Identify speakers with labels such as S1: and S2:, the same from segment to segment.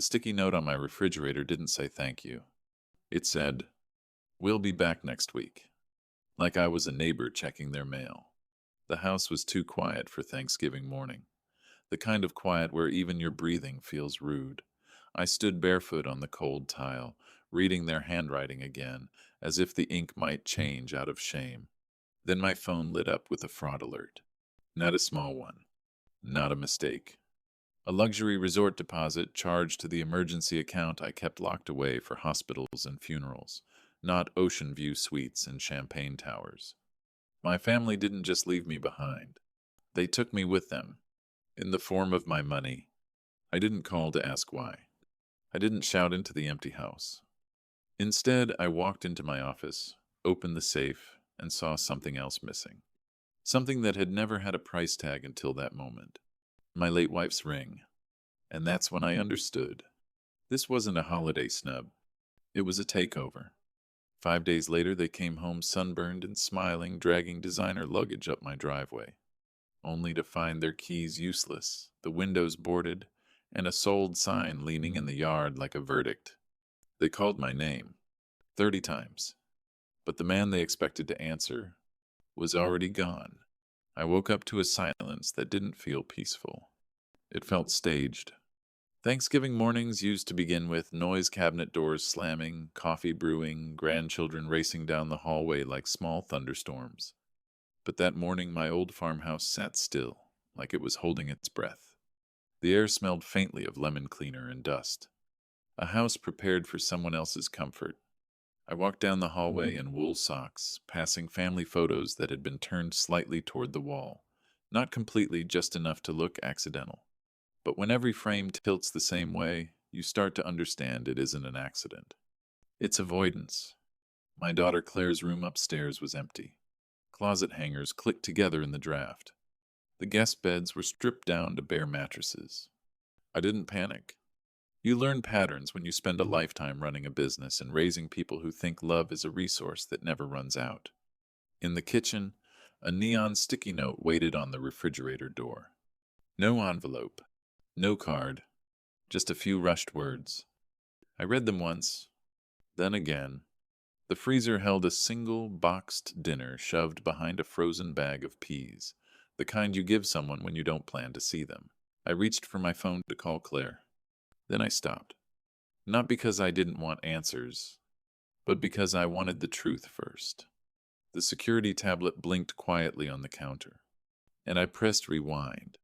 S1: The sticky note on my refrigerator didn't say thank you. It said, "We'll be back next week." Like I was a neighbor checking their mail. The house was too quiet for Thanksgiving morning. The kind of quiet where even your breathing feels rude. I stood barefoot on the cold tile, reading their handwriting again, as if the ink might change out of shame. Then my phone lit up with a fraud alert. Not a small one. Not a mistake. A luxury resort deposit charged to the emergency account I kept locked away for hospitals and funerals, not ocean view suites and champagne towers. My family didn't just leave me behind. They took me with them, in the form of my money. I didn't call to ask why. I didn't shout into the empty house. Instead, I walked into my office, opened the safe, and saw something else missing. Something that had never had a price tag until that moment. My late wife's ring. And that's when I understood. This wasn't a holiday snub. It was a takeover. 5 days later, they came home sunburned and smiling, dragging designer luggage up my driveway, only to find their keys useless, the windows boarded, and a sold sign leaning in the yard like a verdict. They called my name 30 times, but the man they expected to answer was already gone. I woke up to a silence that didn't feel peaceful. It felt staged. Thanksgiving mornings used to begin with noise cabinet doors slamming, coffee brewing, grandchildren racing down the hallway like small thunderstorms. But that morning my old farmhouse sat still, like it was holding its breath. The air smelled faintly of lemon cleaner and dust. A house prepared for someone else's comfort. I walked down the hallway in wool socks, passing family photos that had been turned slightly toward the wall. Not completely, just enough to look accidental. But when every frame tilts the same way, you start to understand it isn't an accident. It's avoidance. My daughter Claire's room upstairs was empty. Closet hangers clicked together in the draft. The guest beds were stripped down to bare mattresses. I didn't panic. You learn patterns when you spend a lifetime running a business and raising people who think love is a resource that never runs out. In the kitchen, a neon sticky note waited on the refrigerator door. No envelope. No card, just a few rushed words. I read them once, then again. The freezer held a single boxed dinner shoved behind a frozen bag of peas, the kind you give someone when you don't plan to see them. I reached for my phone to call Claire. Then I stopped. Not because I didn't want answers, but because I wanted the truth first. The security tablet blinked quietly on the counter, and I pressed rewind.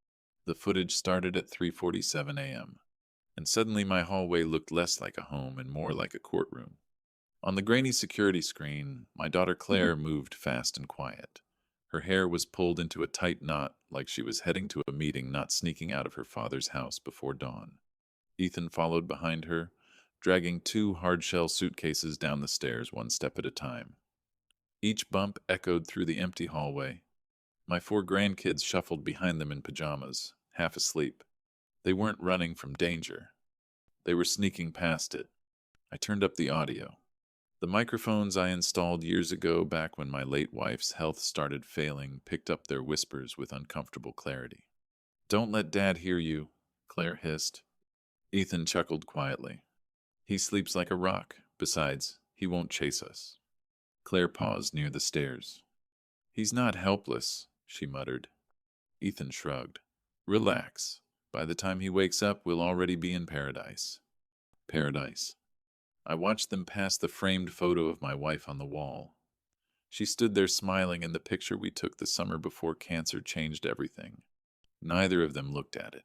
S1: The footage started at 3:47 a.m., and suddenly my hallway looked less like a home and more like a courtroom. On the grainy security screen, my daughter Claire moved fast and quiet. Her hair was pulled into a tight knot like she was heading to a meeting, not sneaking out of her father's house before dawn. Ethan followed behind her, dragging 2 hard-shell suitcases down the stairs one step at a time. Each bump echoed through the empty hallway. My 4 grandkids shuffled behind them in pajamas, half asleep. They weren't running from danger. They were sneaking past it. I turned up the audio. The microphones I installed years ago, back when my late wife's health started failing, picked up their whispers with uncomfortable clarity. "Don't let Dad hear you," Claire hissed. Ethan chuckled quietly. "He sleeps like a rock. Besides, he won't chase us." Claire paused near the stairs. "He's not helpless," she muttered. Ethan shrugged. "Relax. By the time he wakes up, we'll already be in paradise." Paradise. I watched them pass the framed photo of my wife on the wall. She stood there smiling in the picture we took the summer before cancer changed everything. Neither of them looked at it.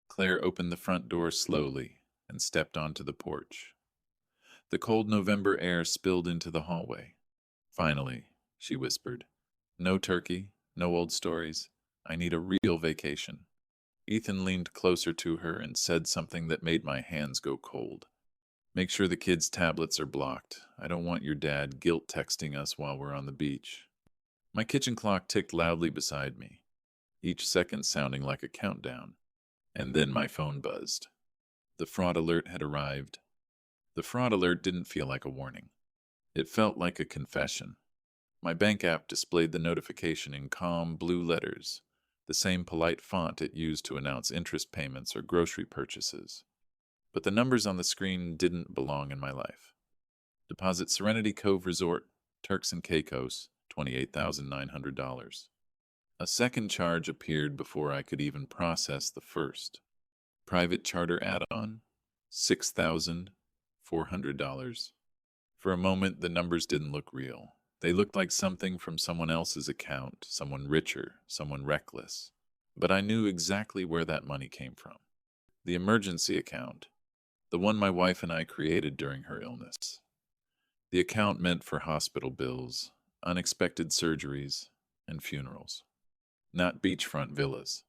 S1: Claire opened the front door slowly and stepped onto the porch. The cold November air spilled into the hallway. "Finally," she whispered. "No turkey, no old stories. I need a real vacation." Ethan leaned closer to her and said something that made my hands go cold. "Make sure the kids' tablets are blocked. I don't want your dad guilt texting us while we're on the beach." My kitchen clock ticked loudly beside me, each second sounding like a countdown. And then my phone buzzed. The fraud alert had arrived. The fraud alert didn't feel like a warning. It felt like a confession. My bank app displayed the notification in calm blue letters, the same polite font it used to announce interest payments or grocery purchases. But the numbers on the screen didn't belong in my life. Deposit Serenity Cove Resort, Turks and Caicos, $28,900. A second charge appeared before I could even process the first. Private charter add-on, $6,400. For a moment, the numbers didn't look real. They looked like something from someone else's account, someone richer, someone reckless. But I knew exactly where that money came from. The emergency account, the one my wife and I created during her illness. The account meant for hospital bills, unexpected surgeries, and funerals. Not beachfront villas.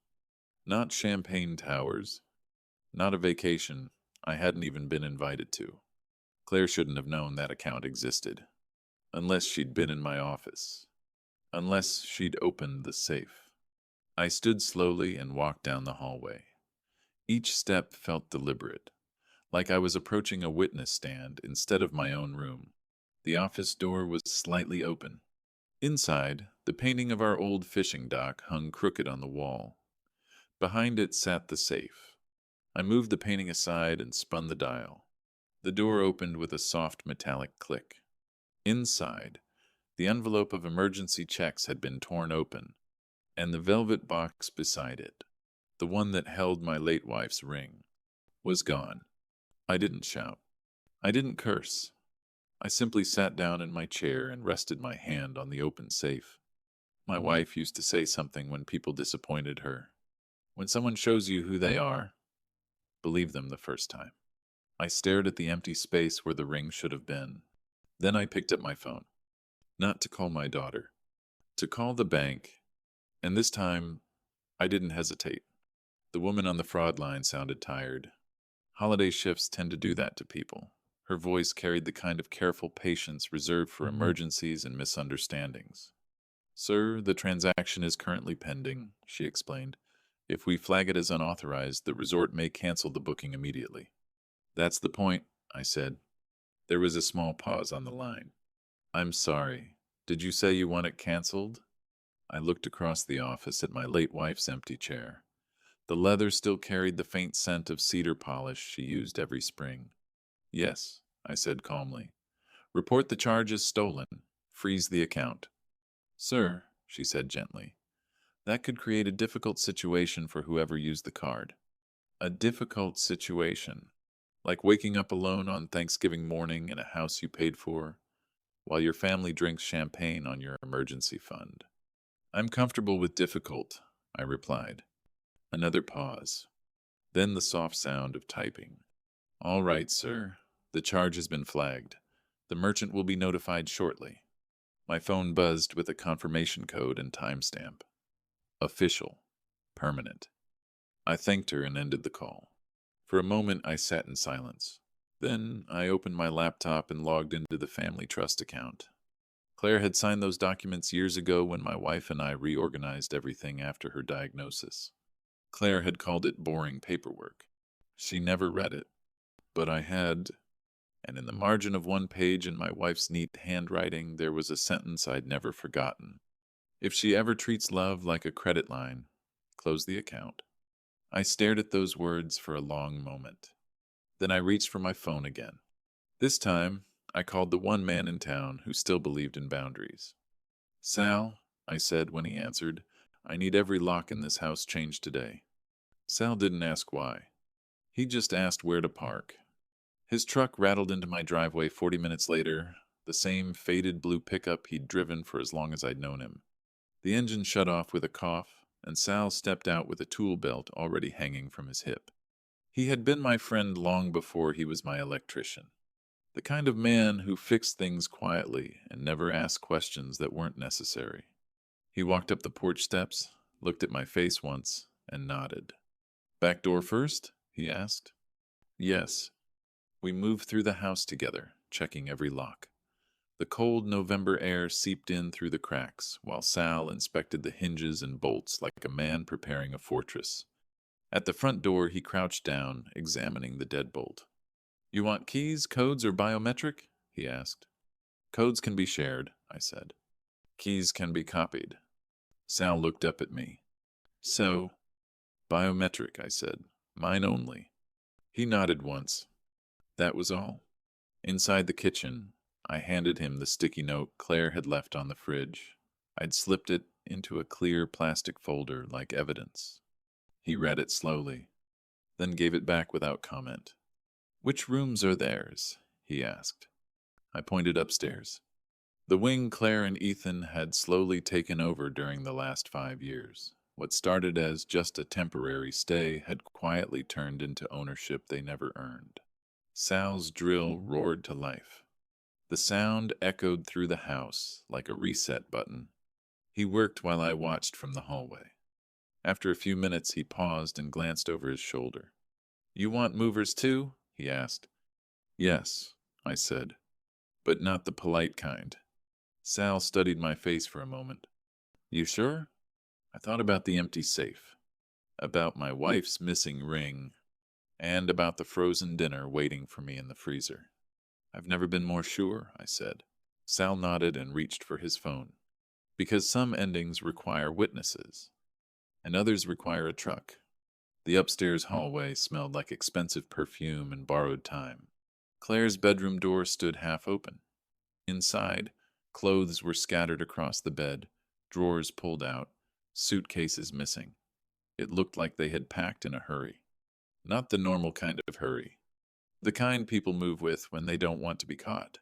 S1: Not champagne towers. Not a vacation I hadn't even been invited to. Claire shouldn't have known that account existed. Unless she'd been in my office. Unless she'd opened the safe. I stood slowly and walked down the hallway. Each step felt deliberate, like I was approaching a witness stand instead of my own room. The office door was slightly open. Inside, the painting of our old fishing dock hung crooked on the wall. Behind it sat the safe. I moved the painting aside and spun the dial. The door opened with a soft metallic click. Inside, the envelope of emergency checks had been torn open, and the velvet box beside it, the one that held my late wife's ring, was gone. I didn't shout. I didn't curse. I simply sat down in my chair and rested my hand on the open safe. My wife used to say something when people disappointed her. When someone shows you who they are, believe them the first time. I stared at the empty space where the ring should have been. Then I picked up my phone. Not to call my daughter. To call the bank. And this time, I didn't hesitate. The woman on the fraud line sounded tired. Holiday shifts tend to do that to people. Her voice carried the kind of careful patience reserved for emergencies and misunderstandings. "Sir, the transaction is currently pending," she explained. "If we flag it as unauthorized, the resort may cancel the booking immediately." "That's the point," I said. There was a small pause on the line. "I'm sorry. Did you say you want it canceled?" I looked across the office at my late wife's empty chair. The leather still carried the faint scent of cedar polish she used every spring. "Yes," I said calmly. "Report the charge as stolen. Freeze the account." "Sir," she said gently, "that could create a difficult situation for whoever used the card." A difficult situation. Like waking up alone on Thanksgiving morning in a house you paid for, while your family drinks champagne on your emergency fund. "I'm comfortable with difficult," I replied. Another pause. Then the soft sound of typing. "All right, sir. The charge has been flagged. The merchant will be notified shortly." My phone buzzed with a confirmation code and timestamp. Official. Permanent. I thanked her and ended the call. For a moment, I sat in silence. Then I opened my laptop and logged into the family trust account. Claire had signed those documents years ago when my wife and I reorganized everything after her diagnosis. Claire had called it boring paperwork. She never read it. But I had, and in the margin of one page in my wife's neat handwriting, there was a sentence I'd never forgotten. "If she ever treats love like a credit line, close the account." I stared at those words for a long moment. Then I reached for my phone again. This time, I called the one man in town who still believed in boundaries. "Sal," I said when he answered, "I need every lock in this house changed today." Sal didn't ask why. He just asked where to park. His truck rattled into my driveway 40 minutes later, the same faded blue pickup he'd driven for as long as I'd known him. The engine shut off with a cough, and Sal stepped out with a tool belt already hanging from his hip. He had been my friend long before he was my electrician. The kind of man who fixed things quietly and never asked questions that weren't necessary. He walked up the porch steps, looked at my face once, and nodded. "Back door first?" he asked. "Yes." We moved through the house together, checking every lock. The cold November air seeped in through the cracks, while Sal inspected the hinges and bolts like a man preparing a fortress. At the front door, he crouched down, examining the deadbolt. "You want keys, codes, or biometric?" he asked. "Codes can be shared," I said. "Keys can be copied." Sal looked up at me. "So, biometric," I said. "Mine only." He nodded once. That was all. Inside the kitchen, I handed him the sticky note Claire had left on the fridge. I'd slipped it into a clear plastic folder like evidence. He read it slowly, then gave it back without comment. "Which rooms are theirs?" he asked. I pointed upstairs. The wing Claire and Ethan had slowly taken over during the last 5 years. What started as just a temporary stay had quietly turned into ownership they never earned. Sal's drill roared to life. The sound echoed through the house like a reset button. He worked while I watched from the hallway. After a few minutes, he paused and glanced over his shoulder. "You want movers too?" he asked. "Yes," I said, "but not the polite kind." Sal studied my face for a moment. "You sure?" I thought about the empty safe, about my wife's missing ring, and about the frozen dinner waiting for me in the freezer. "I've never been more sure," I said. Sal nodded and reached for his phone. "Because some endings require witnesses, and others require a truck." The upstairs hallway smelled like expensive perfume and borrowed time. Claire's bedroom door stood half open. Inside, clothes were scattered across the bed, drawers pulled out, suitcases missing. It looked like they had packed in a hurry. Not the normal kind of hurry. The kind people move with when they don't want to be caught.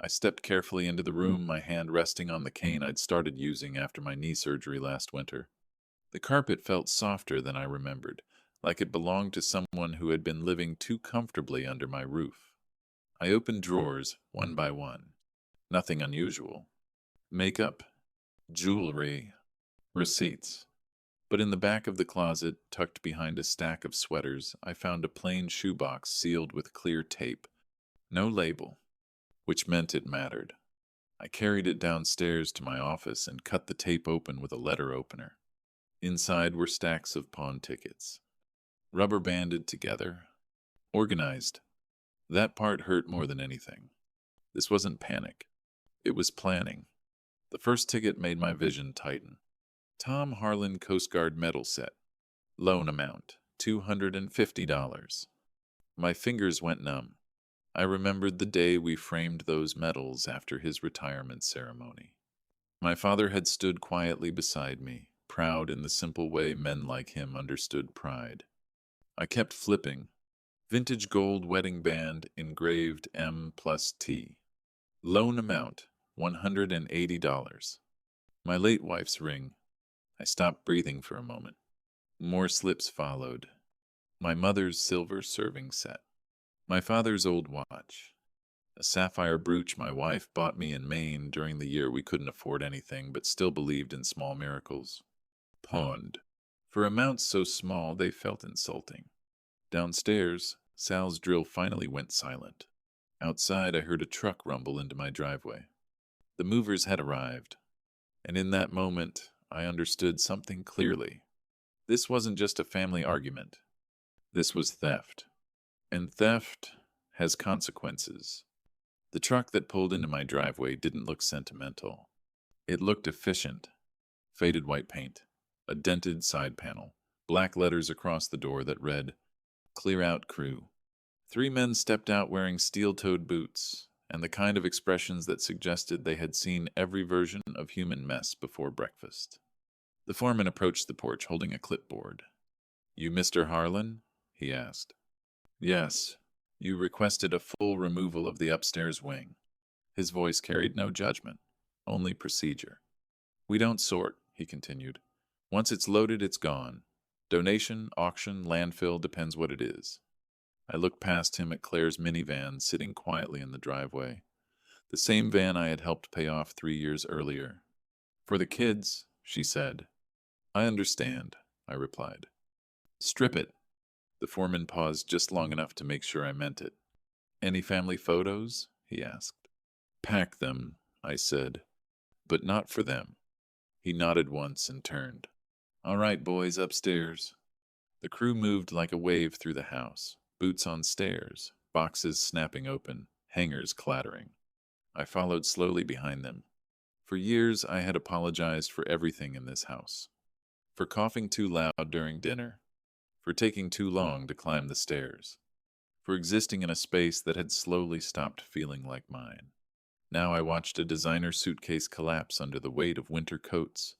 S1: I stepped carefully into the room, my hand resting on the cane I'd started using after my knee surgery last winter. The carpet felt softer than I remembered, like it belonged to someone who had been living too comfortably under my roof. I opened drawers one by one. Nothing unusual. Makeup, jewelry, receipts. But in the back of the closet, tucked behind a stack of sweaters, I found a plain shoebox sealed with clear tape. No label, which meant it mattered. I carried it downstairs to my office and cut the tape open with a letter opener. Inside were stacks of pawn tickets, rubber banded together, organized. That part hurt more than anything. This wasn't panic. It was planning. The first ticket made my vision tighten. Tom Harlan Coast Guard medal set. Loan amount, $250. My fingers went numb. I remembered the day we framed those medals after his retirement ceremony. My father had stood quietly beside me, proud in the simple way men like him understood pride. I kept flipping. Vintage gold wedding band engraved M+T. Loan amount, $180. My late wife's ring. I stopped breathing for a moment. More slips followed. My mother's silver serving set. My father's old watch. A sapphire brooch my wife bought me in Maine during the year we couldn't afford anything but still believed in small miracles. Pawned. For amounts so small they felt insulting. Downstairs, Sal's drill finally went silent. Outside, I heard a truck rumble into my driveway. The movers had arrived, and in that moment, I understood something clearly. This wasn't just a family argument. This was theft. And theft has consequences. The truck that pulled into my driveway didn't look sentimental. It looked efficient. Faded white paint, a dented side panel, black letters across the door that read, "Clear out crew." 3 men stepped out wearing steel-toed boots, and the kind of expressions that suggested they had seen every version of human mess before breakfast. The foreman approached the porch holding a clipboard. "You Mr. Harlan?" he asked. "Yes. You requested a full removal of the upstairs wing." His voice carried no judgment, only procedure. "We don't sort," he continued. "Once it's loaded, it's gone. Donation, auction, landfill, depends what it is." I looked past him at Claire's minivan sitting quietly in the driveway, the same van I had helped pay off 3 years earlier. "For the kids," she said. "I understand," I replied. "Strip it." The foreman paused just long enough to make sure I meant it. "Any family photos?" he asked. "Pack them," I said, "but not for them." He nodded once and turned. "All right, boys, upstairs." The crew moved like a wave through the house, boots on stairs, boxes snapping open, hangers clattering. I followed slowly behind them. For years, I had apologized for everything in this house. For coughing too loud during dinner. For taking too long to climb the stairs. for existing in a space that had slowly stopped feeling like mine. Now I watched a designer suitcase collapse under the weight of winter coats,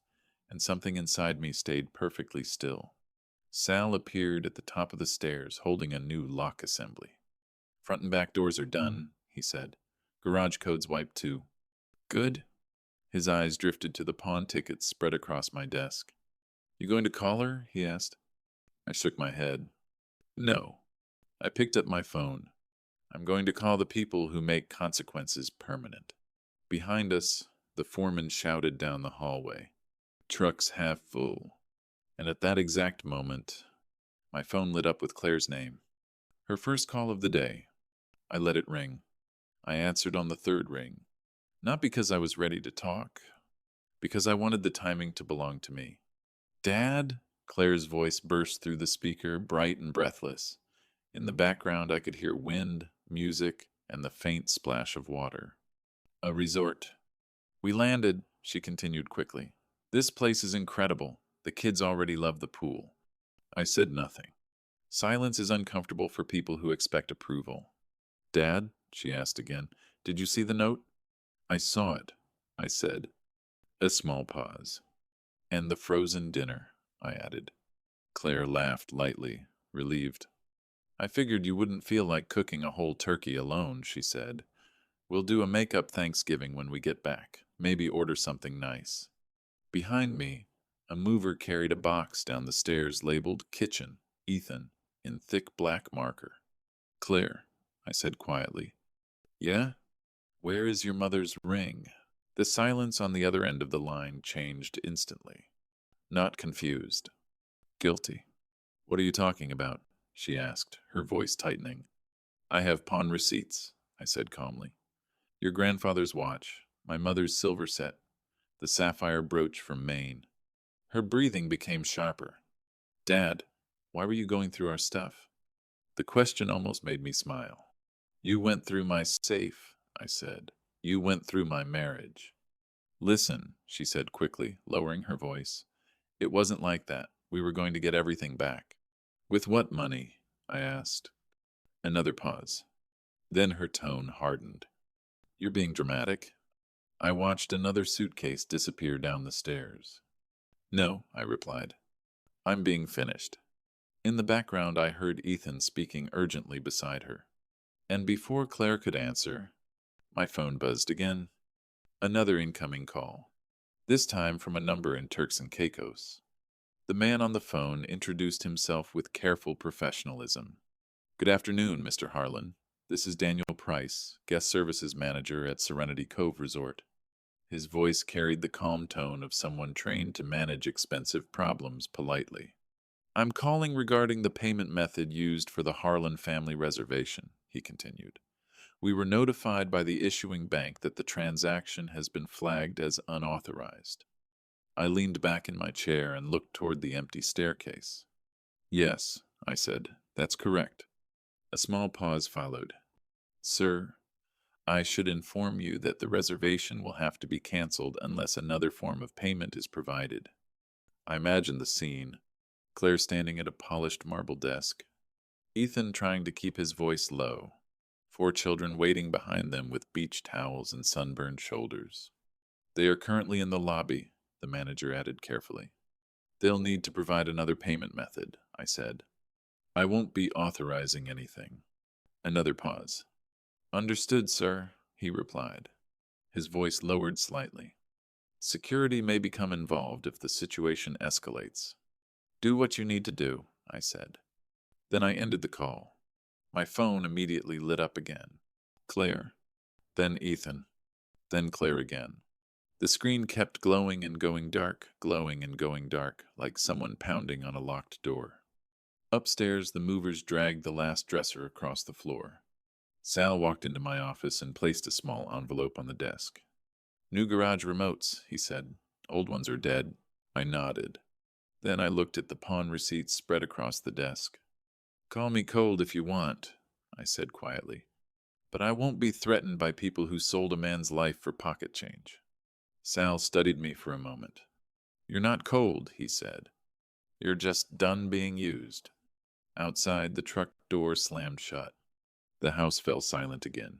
S1: and something inside me stayed perfectly still. Sal appeared at the top of the stairs holding a new lock assembly. "Front and back doors are done," he said. "Garage code's wiped too." "Good." His eyes drifted to the pawn tickets spread across my desk. "You going to call her?" he asked. I shook my head. "No." I picked up my phone. "I'm going to call the people who make consequences permanent." Behind us, the foreman shouted down the hallway, "Truck's half full." And at that exact moment, my phone lit up with Claire's name. Her first call of the day. I let it ring. I answered on the third ring. Not because I was ready to talk, because I wanted the timing to belong to me. "Dad?" Claire's voice burst through the speaker, bright and breathless. In the background, I could hear wind, music, and the faint splash of water. "A resort." "We landed," she continued quickly. "This place is incredible. The kids already love the pool." I said nothing. Silence is uncomfortable for people who expect approval. "Dad?" she asked again. "Did you see the note?" "I saw it," I said. A small pause. "And the frozen dinner," I added. Claire laughed lightly, relieved. "I figured you wouldn't feel like cooking a whole turkey alone," she said. "We'll do a make-up Thanksgiving when we get back. Maybe order something nice." Behind me, a mover carried a box down the stairs labeled "Kitchen, Ethan," in thick black marker. "Claire," I said quietly. "Yeah? Where is your mother's ring?" The silence on the other end of the line changed instantly. Not confused. Guilty. "What are you talking about?" she asked, her voice tightening. "I have pawn receipts," I said calmly. "Your grandfather's watch, my mother's silver set, the sapphire brooch from Maine." Her breathing became sharper. "Dad, why were you going through our stuff?" The question almost made me smile. "You went through my safe," I said. "You went through my marriage." "Listen," she said quickly, lowering her voice. "It wasn't like that. We were going to get everything back." "With what money?" I asked. Another pause. Then her tone hardened. "You're being dramatic." I watched another suitcase disappear down the stairs. "No," I replied. "I'm being finished." In the background, I heard Ethan speaking urgently beside her. And before Claire could answer, my phone buzzed again. Another incoming call. This time from a number in Turks and Caicos. The man on the phone introduced himself with careful professionalism. "Good afternoon, Mr. Harlan. This is Daniel Price, guest services manager at Serenity Cove Resort." His voice carried the calm tone of someone trained to manage expensive problems politely. "I'm calling regarding the payment method used for the Harlan family reservation," he continued. "We were notified by the issuing bank that the transaction has been flagged as unauthorized." I leaned back in my chair and looked toward the empty staircase. "Yes," I said, "that's correct." A small pause followed. "Sir, I should inform you that the reservation will have to be canceled unless another form of payment is provided." I imagined the scene. Claire standing at a polished marble desk. Ethan trying to keep his voice low. 4 children waiting behind them with beach towels and sunburned shoulders. "They are currently in the lobby," the manager added carefully. "They'll need to provide another payment method," I said. "I won't be authorizing anything." Another pause. "Understood, sir," he replied. His voice lowered slightly. "Security may become involved if the situation escalates." "Do what you need to do," I said. Then I ended the call. My phone immediately lit up again. Claire. Then Ethan. Then Claire again. The screen kept glowing and going dark, glowing and going dark, like someone pounding on a locked door. Upstairs, the movers dragged the last dresser across the floor. Sal walked into my office and placed a small envelope on the desk. "New garage remotes," he said. "Old ones are dead." I nodded. Then I looked at the pawn receipts spread across the desk. "Call me cold if you want," I said quietly. "But I won't be threatened by people who sold a man's life for pocket change." Sal studied me for a moment. "You're not cold," he said. "You're just done being used." Outside, the truck door slammed shut. The house fell silent again.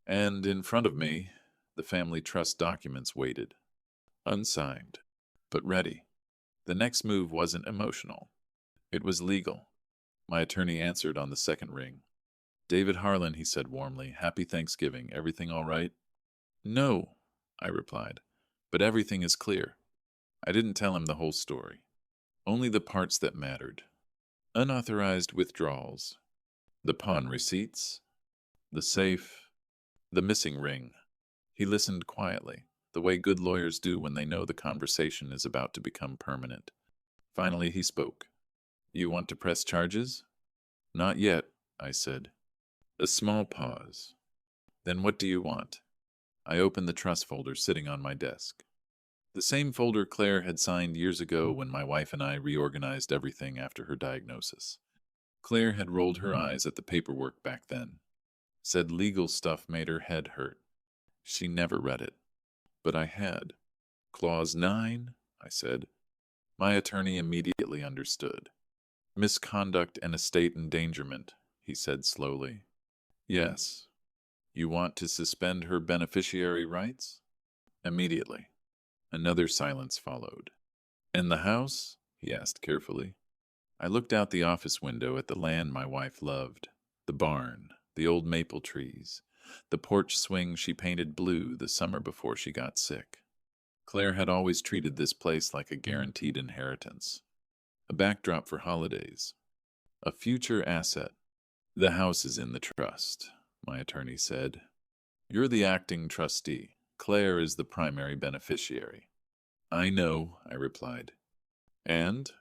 S1: And in front of me, the family trust documents waited, unsigned, but ready. The next move wasn't emotional. It was legal. My attorney answered on the second ring. "David Harlan," he said warmly. "Happy Thanksgiving. Everything all right?" "No," I replied, "but everything is clear." I didn't tell him the whole story, only the parts that mattered. Unauthorized withdrawals, the pawn receipts, the safe, the missing ring. He listened quietly, the way good lawyers do when they know the conversation is about to become permanent. Finally, he spoke. "You want to press charges?" "Not yet," I said. A small pause. "Then what do you want?" I opened the trust folder sitting on my desk. The same folder Claire had signed years ago when my wife and I reorganized everything after her diagnosis. Claire had rolled her eyes at the paperwork back then. Said legal stuff made her head hurt. She never read it. But I had. "Clause 9, I said. My attorney immediately understood. "Misconduct and estate endangerment," he said slowly. "Yes. You want to suspend her beneficiary rights?" Immediately. Another silence followed. "In the house?" he asked carefully. I looked out the office window at the land my wife loved, the barn, the old maple trees, the porch swing she painted blue the summer before she got sick. Claire had always treated this place like a guaranteed inheritance, a backdrop for holidays, a future asset. "The house is in the trust," my attorney said. "You're the acting trustee. Claire is the primary beneficiary." "I know," I replied. "And?"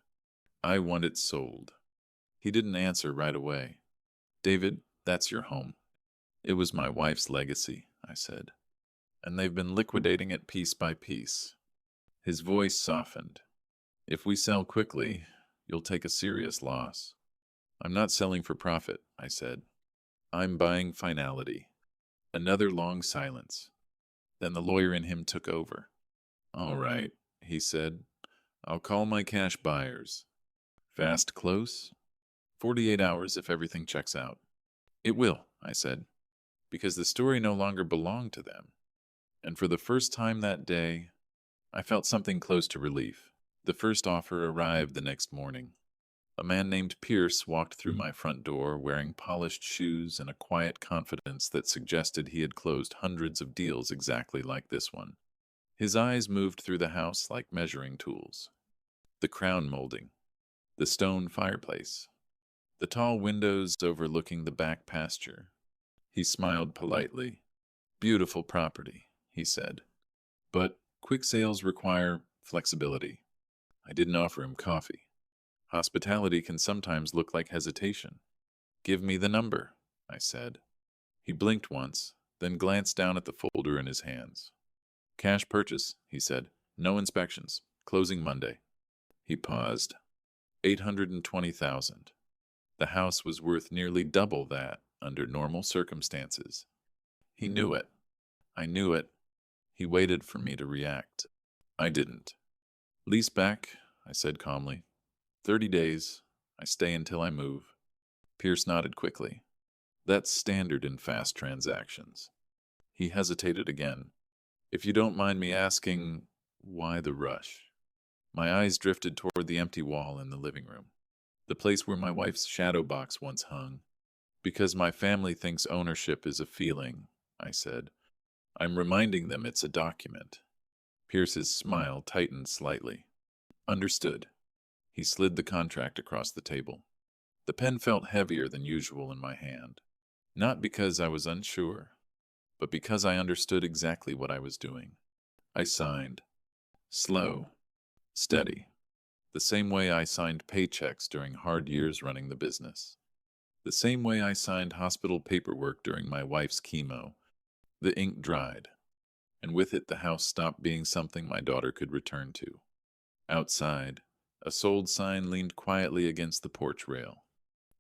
S1: "I want it sold." He didn't answer right away. "David, that's your home." "It was my wife's legacy," I said. "And they've been liquidating it piece by piece." His voice softened. "If we sell quickly, you'll take a serious loss." "I'm not selling for profit," I said. "I'm buying finality." Another long silence. Then the lawyer in him took over. "All right," he said. "I'll call my cash buyers." "Fast close?" 48 hours if everything checks out." "It will," I said, because the story no longer belonged to them. And for the first time that day, I felt something close to relief. The first offer arrived the next morning. A man named Pierce walked through my front door wearing polished shoes and a quiet confidence that suggested he had closed hundreds of deals exactly like this one. His eyes moved through the house like measuring tools. The crown molding, the stone fireplace, the tall windows overlooking the back pasture. He smiled politely. "Beautiful property," he said. "But quick sales require flexibility." I didn't offer him coffee. Hospitality can sometimes look like hesitation. "Give me the number," I said. He blinked once, then glanced down at the folder in his hands. "Cash purchase," he said. "No inspections. Closing Monday." He paused. 820,000. The house was worth nearly double that under normal circumstances. He knew it. I knew it. He waited for me to react. I didn't. "Lease back," I said calmly. 30 days. I stay until I move." Pierce nodded quickly. "That's standard in fast transactions." He hesitated again. "If you don't mind me asking, why the rush?" My eyes drifted toward the empty wall in the living room, the place where my wife's shadow box once hung. "Because my family thinks ownership is a feeling," I said. "I'm reminding them it's a document." Pierce's smile tightened slightly. "Understood." He slid the contract across the table. The pen felt heavier than usual in my hand. Not because I was unsure, but because I understood exactly what I was doing. I signed. Slow. Steady. The same way I signed paychecks during hard years running the business. The same way I signed hospital paperwork during my wife's chemo. The ink dried, and with it the house stopped being something my daughter could return to. Outside, a sold sign leaned quietly against the porch rail,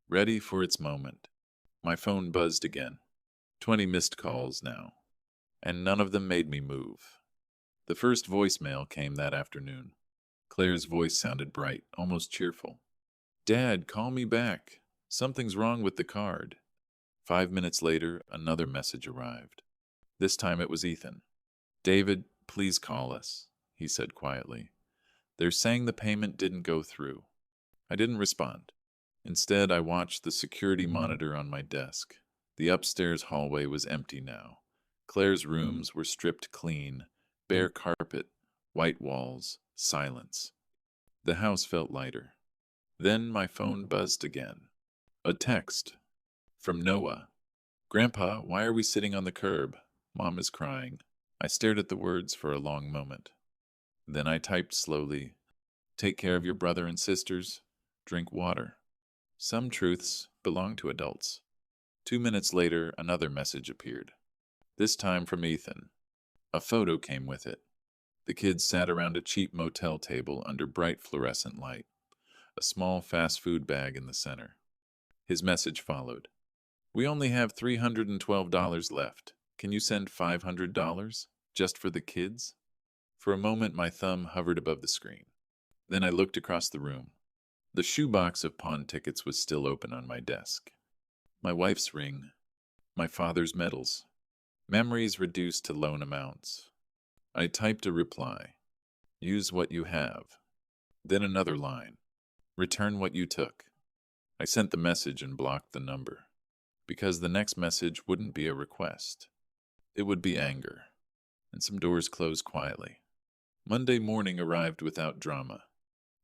S1: ready for its moment. My phone buzzed again. 20 missed calls now, and none of them made me move. The first voicemail came that afternoon. Claire's voice sounded bright, almost cheerful. "Dad, call me back. Something's wrong with the card." 5 minutes later, another message arrived. This time it was Ethan. "David, please call us," he said quietly. "They're saying the payment didn't go through." I didn't respond. Instead, I watched the security monitor on my desk. The upstairs hallway was empty now. Claire's rooms were stripped clean, bare carpet, white walls, silence. The house felt lighter. Then my phone buzzed again. A text. From Noah. "Grandpa, why are we sitting on the curb? Mom is crying." I stared at the words for a long moment. Then I typed slowly, "Take care of your brother and sisters. Drink water." Some truths belong to adults. 2 minutes later, another message appeared. This time from Ethan. A photo came with it. The kids sat around a cheap motel table under bright fluorescent light, a small fast food bag in the center. His message followed. "We only have $312 left. Can you send $500? Just for the kids?" For a moment, my thumb hovered above the screen. Then I looked across the room. The shoebox of pawn tickets was still open on my desk. My wife's ring. My father's medals. Memories reduced to loan amounts. I typed a reply. "Use what you have." Then another line. "Return what you took." I sent the message and blocked the number, because the next message wouldn't be a request. It would be anger. And some doors closed quietly. Monday morning arrived without drama.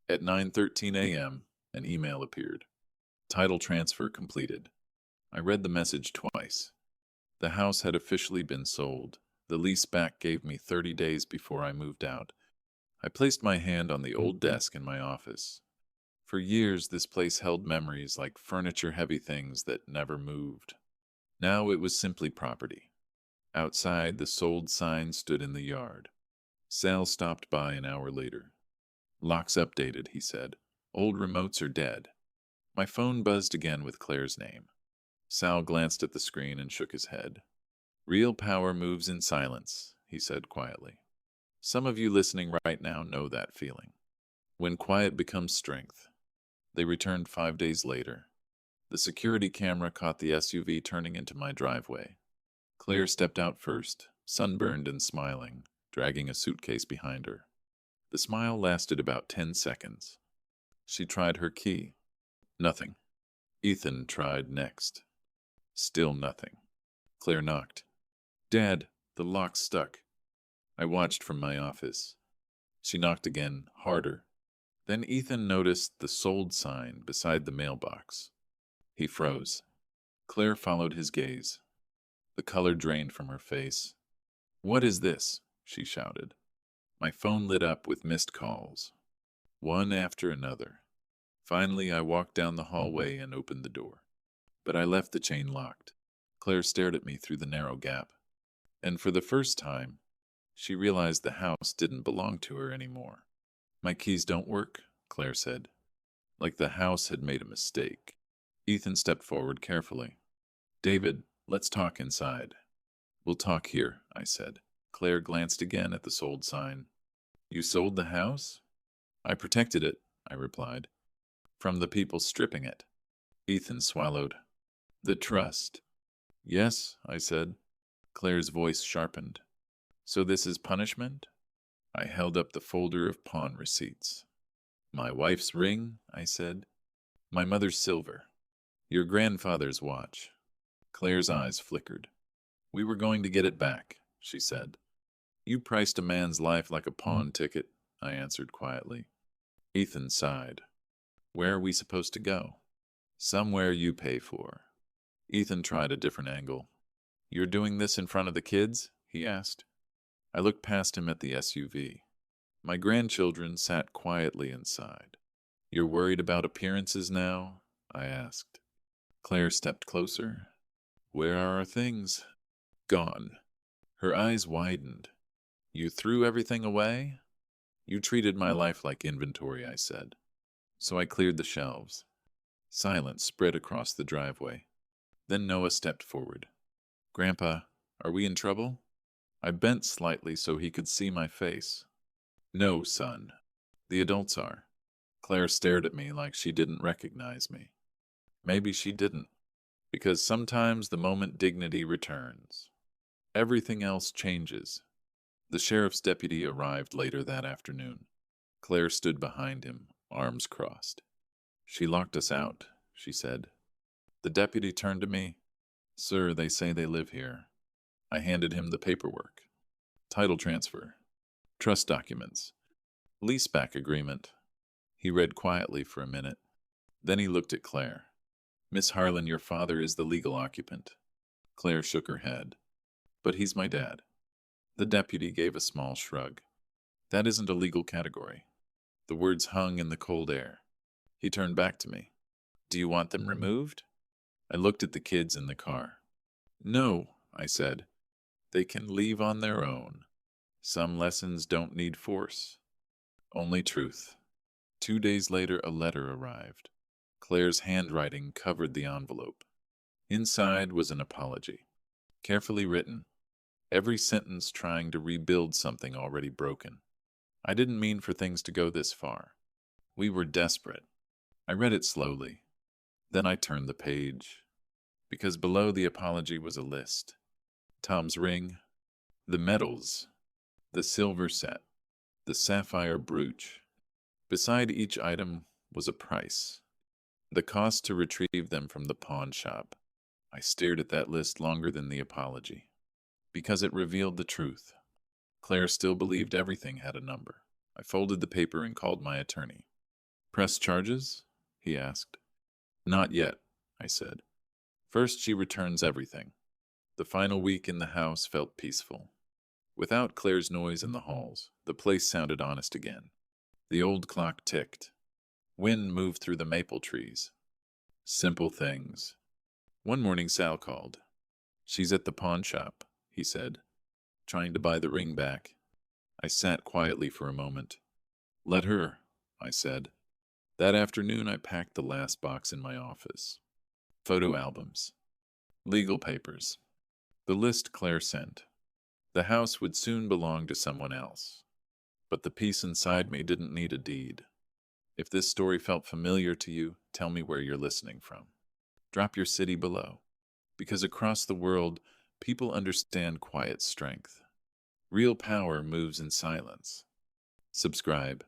S1: At 9:13 a.m., an email appeared. Title transfer completed. I read the message twice. The house had officially been sold. The lease back gave me 30 days before I moved out. I placed my hand on the old desk in my office. For years, this place held memories like furniture-heavy things that never moved. Now it was simply property. Outside, the sold sign stood in the yard. Sal stopped by an hour later. "Locks updated," he said. "Old remotes are dead." My phone buzzed again with Claire's name. Sal glanced at the screen and shook his head. "Real power moves in silence," he said quietly. "Some of you listening right now know that feeling. When quiet becomes strength." They returned 5 days later. The security camera caught the SUV turning into my driveway. Claire stepped out first, sunburned and smiling, dragging a suitcase behind her. The smile lasted about 10 seconds. She tried her key. Nothing. Ethan tried next. Still nothing. Claire knocked. "Dad, the lock's stuck." I watched from my office. She knocked again, harder. Then Ethan noticed the sold sign beside the mailbox. He froze. Claire followed his gaze. The color drained from her face. "What is this?" she shouted. My phone lit up with missed calls, one after another. Finally, I walked down the hallway and opened the door. But I left the chain locked. Claire stared at me through the narrow gap. And for the first time, she realized the house didn't belong to her anymore. "My keys don't work," Claire said, like the house had made a mistake. Ethan stepped forward carefully. "David, let's talk inside." "We'll talk here," I said. Claire glanced again at the sold sign. "You sold the house?" "I protected it," I replied, "from the people stripping it." Ethan swallowed. "The trust." "Yes," I said. Claire's voice sharpened. "So this is punishment?" I held up the folder of pawn receipts. "My wife's ring," I said. "My mother's silver. Your grandfather's watch." Claire's eyes flickered. "We were going to get it back," she said. "You priced a man's life like a pawn ticket," I answered quietly. Ethan sighed. "Where are we supposed to go?" "Somewhere you pay for." Ethan tried a different angle. "You're doing this in front of the kids?" he asked. I looked past him at the SUV. My grandchildren sat quietly inside. "You're worried about appearances now?" I asked. Claire stepped closer. "Where are our things?" "Gone." Her eyes widened. "You threw everything away?" "You treated my life like inventory," I said. So I cleared the shelves. Silence spread across the driveway. Then Noah stepped forward. "Grandpa, are we in trouble?" I bent slightly so he could see my face. "No, son. The adults are." Claire stared at me like she didn't recognize me. Maybe she didn't. Because sometimes the moment dignity returns, everything else changes. The sheriff's deputy arrived later that afternoon. Claire stood behind him, arms crossed. "She locked us out," she said. The deputy turned to me. "Sir, they say they live here." I handed him the paperwork. Title transfer, trust documents, leaseback agreement. He read quietly for a minute. Then he looked at Claire. "Miss Harlan, your father is the legal occupant." Claire shook her head. "But he's my dad." The deputy gave a small shrug. "That isn't a legal category." The words hung in the cold air. He turned back to me. "Do you want them removed?" I looked at the kids in the car. "No," I said. "They can leave on their own. Some lessons don't need force, only truth." 2 days later, a letter arrived. Claire's handwriting covered the envelope. Inside was an apology, carefully written, every sentence trying to rebuild something already broken. I didn't mean for things to go this far. We were desperate. I read it slowly. Then I turned the page, because below the apology was a list. Tom's ring, the medals, the silver set, the sapphire brooch. Beside each item was a price, the cost to retrieve them from the pawn shop. I stared at that list longer than the apology, because it revealed the truth. Claire still believed everything had a number. I folded the paper and called my attorney. "Press charges?" he asked. "Not yet," I said. "First, she returns everything." The final week in the house felt peaceful. Without Claire's noise in the halls, the place sounded honest again. The old clock ticked. Wind moved through the maple trees. Simple things. One morning Sal called. "She's at the pawn shop," he said, "trying to buy the ring back." I sat quietly for a moment. "Let her," I said. That afternoon I packed the last box in my office. Photo albums. Legal papers. The list Claire sent. The house would soon belong to someone else. But the peace inside me didn't need a deed. If this story felt familiar to you, tell me where you're listening from. Drop your city below. Because across the world, people understand quiet strength. Real power moves in silence. Subscribe.